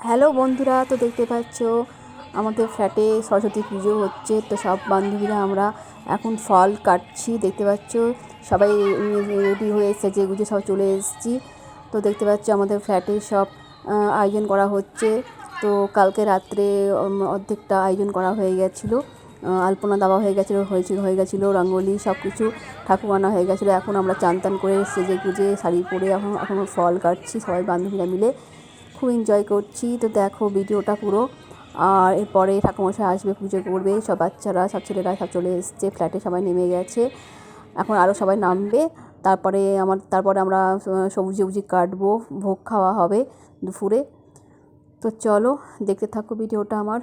Hello বন্ধুরা, তো দেখতে পাচ্ছ আমাদের ফ্ল্যাটে সরস্বতী পুজো হচ্ছে। তো সব বান্ধবীরা আমরা এখন ফল কাটছি। দেখতে পাচ্ছ সবাই রেডি হয়ে সেজে গুজে সব চলে এসেছি। তো দেখতে পাচ্ছ আমাদের ফ্ল্যাটে সব আয়োজন করা হচ্ছে। তো কালকে রাত্রে অর্ধেকটা আয়োজন করা হয়ে গেছিলো, আলপনা দেওয়া হয়ে গেছিলো, রঙ্গোলি সব কিছু ঠাকুর আনা হয়ে গেছিলো। এখন আমরা চান টান করে সেজে গুজে শাড়ি পরে এখন ফল কাটছি সবাই বান্ধবীরা মিলে, খুব এনজয় করছি। তো দেখো ভিডিওটা পুরো। আর এরপরে ঠাকুমশাই আসবে, পুজো করবে, সব বাচ্চারা সব ছেলেরা সব চলে এসছে, ফ্ল্যাটে সবাই নেমে গেছে, এখন আরও সবাই নামবে। তারপরে আমরা সবজি কাটবো, ভোগ খাওয়া হবে দুপুরে। তো চলো দেখতে থাকো ভিডিওটা আমার।